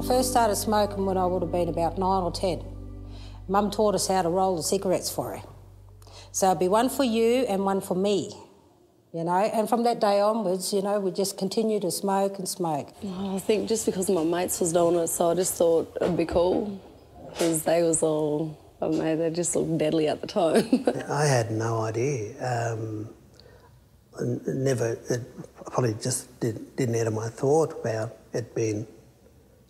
first started smoking when I would have been about 9 or 10. Mum taught us how to roll the cigarettes for her. So it'd be one for you and one for me, you know. And from that day onwards, you know, we just continued to smoke and smoke. Oh, I think just because my mates was doing it, so I just thought it'd be cool, because they was all, I don't know, they just looked deadly at the time. I had no idea. It probably just didn't enter my thought about it being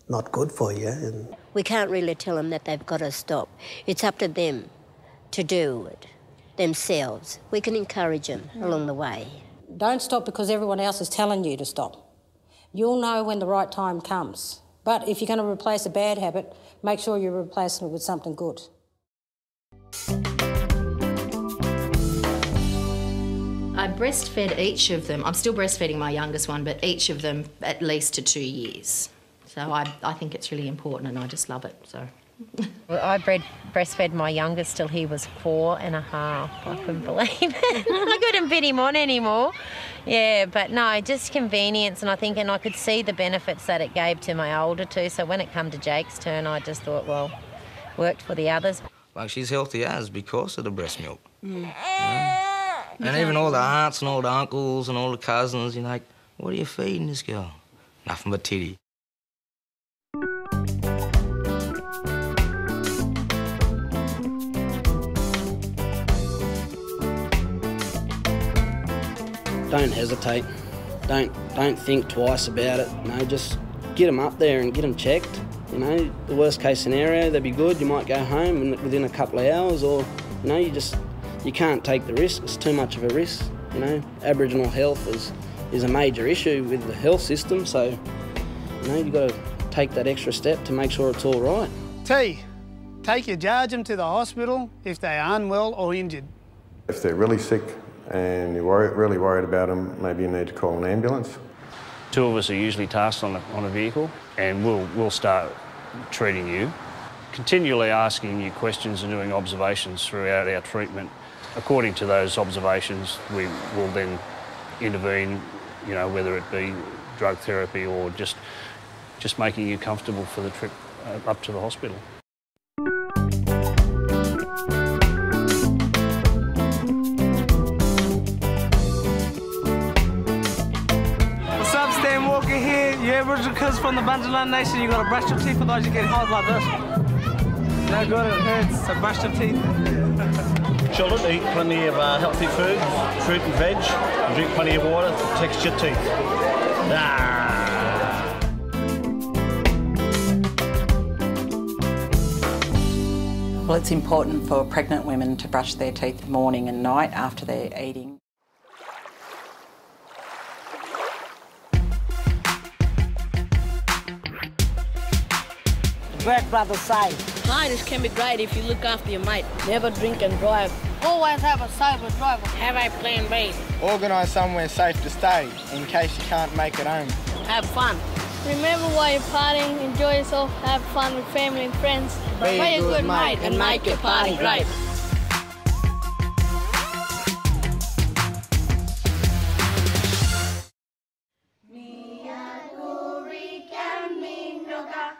not good for you. And we can't really tell them that they've got to stop. It's up to them to do it themselves. We can encourage them along the way. Don't stop because everyone else is telling you to stop. You'll know when the right time comes. But if you're going to replace a bad habit, make sure you're replacing it with something good. I breastfed each of them. I'm still breastfeeding my youngest one, but each of them at least to 2 years. So I think it's really important and I just love it. So. Well, I breastfed my youngest till he was 4.5. I couldn't believe it. I couldn't fit him on anymore. Yeah, but no, just convenience, and I could see the benefits that it gave to my older two. So when it come to Jake's turn, I just thought, well, worked for the others. Like, she's healthy as because of the breast milk. Yeah. And even all the aunts and all the uncles and all the cousins, you're like, what are you feeding this girl? Nothing but titty. Don't hesitate. Don't think twice about it. You know, just get them up there and get them checked. You know, the worst case scenario, they'd be good. You might go home within a couple of hours, or you know, you can't take the risk. It's too much of a risk. You know, Aboriginal health is a major issue with the health system. So, you know, you've got to take that extra step to make sure it's all right. Take your charge them to the hospital if they are unwell or injured. If they're really sick and you're really worried about them, maybe you need to call an ambulance. 2 of us are usually tasked on a vehicle, and we'll start treating you, continually asking you questions and doing observations throughout our treatment. According to those observations, we will then intervene, you know, whether it be drug therapy or just making you comfortable for the trip up to the hospital. Yeah, Aboriginal kids from the Bunjalund Nation, you gotta brush your teeth, otherwise you get hard like this. No good, it hurts, so brush your teeth. Children, eat plenty of healthy food, fruit and veg, and drink plenty of water to protect your teeth. Well, it's important for pregnant women to brush their teeth morning and night after they're eating. Great brother say, kindness can be great if you look after your mate. Never drink and drive. Always have a sober driver. Have a plan B. Organise somewhere safe to stay in case you can't make it home. Have fun. Remember while you're partying, enjoy yourself, have fun with family and friends. Be a good mate and make your party great.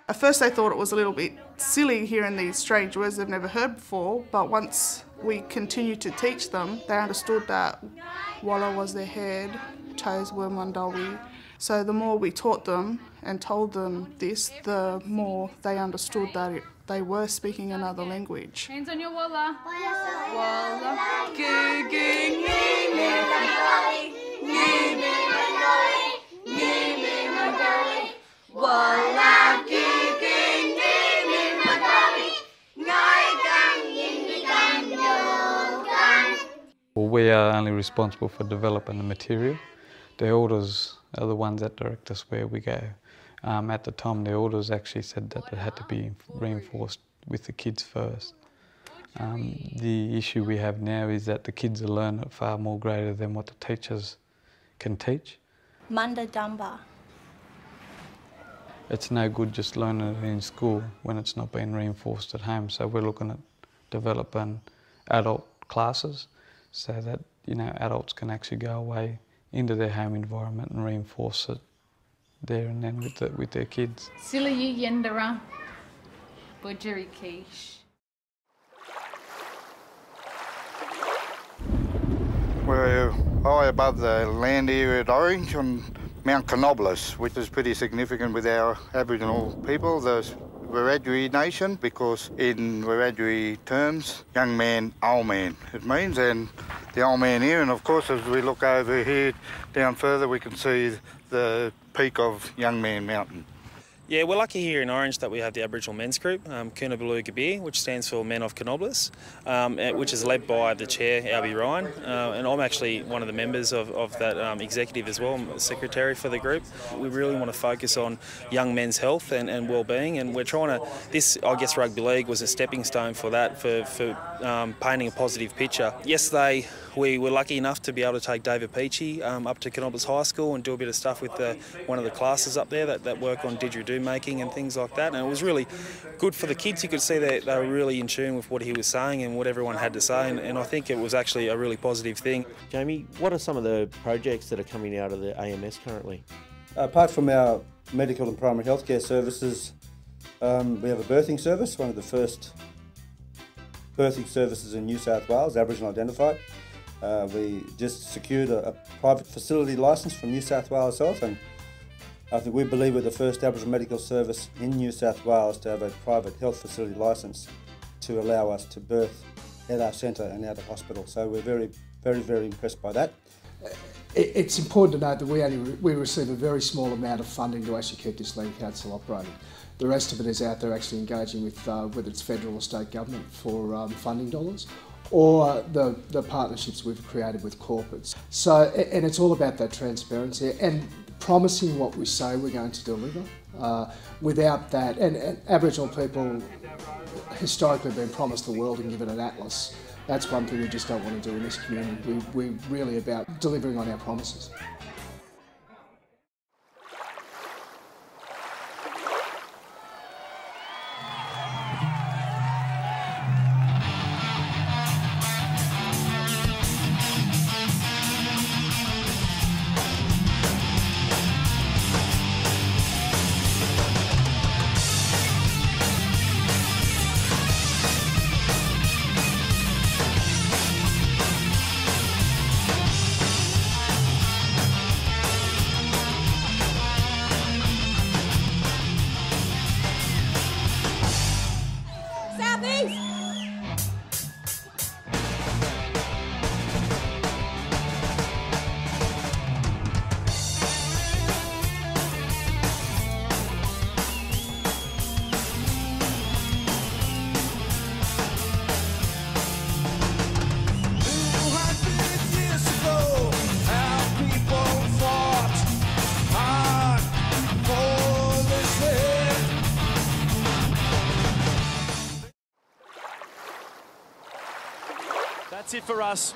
At first they thought it was a little bit silly hearing these strange words they've never heard before, but once we continued to teach them, they understood that Walla was their head, toes were Mandawi. So the more we taught them and told them this, the more they understood that they were speaking another language. Hands on your Walla. Walla. Well, we are only responsible for developing the material. The elders are the ones that direct us where we go. At the time, the elders actually said that it had to be reinforced with the kids first. The issue we have now is that the kids are learning it far more greater than what the teachers can teach. Manda Dumba. It's no good just learning it in school when it's not being reinforced at home. So we're looking at developing adult classes so that, you know, adults can actually go away into their home environment and reinforce it there and then with their kids. Sili Yendara, Budgeri Quiche. We're high above the land area at Orange on Mount Canobolas, which is pretty significant with our Aboriginal people, the Wiradjuri nation, because in Wiradjuri terms, young man, old man, it means, and the old man here, and of course as we look over here down further we can see the peak of Young Man Mountain. Yeah, we're lucky here in Orange that we have the Aboriginal men's group, Coonabaloo Gabir, which stands for Men of Canobolas, which is led by the chair, Albie Ryan, and I'm actually one of the members of that executive as well. I'm the secretary for the group. We really want to focus on young men's health and well-being, and we're trying to, this, I guess rugby league was a stepping stone for that, for painting a positive picture. Yesterday, we were lucky enough to be able to take David Peachy up to Canobolas High School and do a bit of stuff with one of the classes up there that work on didgeridoo making and things like that. And it was really good for the kids. You could see that they were really in tune with what he was saying and what everyone had to say. And I think it was actually a really positive thing. Jamie, what are some of the projects that are coming out of the AMS currently? Apart from our medical and primary healthcare services, we have a birthing service, one of the first birthing services in New South Wales, Aboriginal identified. We just secured a private facility licence from New South Wales Health, and I think we believe we're the first Aboriginal medical service in New South Wales to have a private health facility licence to allow us to birth at our centre and out of hospital. So we're very, very, very impressed by that. It's important to note that we receive a very small amount of funding to actually keep this land council operating. The rest of it is out there actually engaging with whether it's federal or state government for funding dollars, or the partnerships we've created with corporates. So, and it's all about that transparency and promising what we say we're going to deliver. Without that, and Aboriginal people historically have been promised the world and given an atlas. That's one thing we just don't want to do in this community. We're really about delivering on our promises. That's it for us.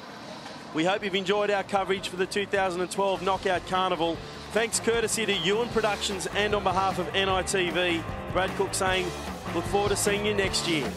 We hope you've enjoyed our coverage for the 2012 Knockout Carnival. Thanks courtesy to Yuin Productions and on behalf of NITV, Brad Cook saying, look forward to seeing you next year.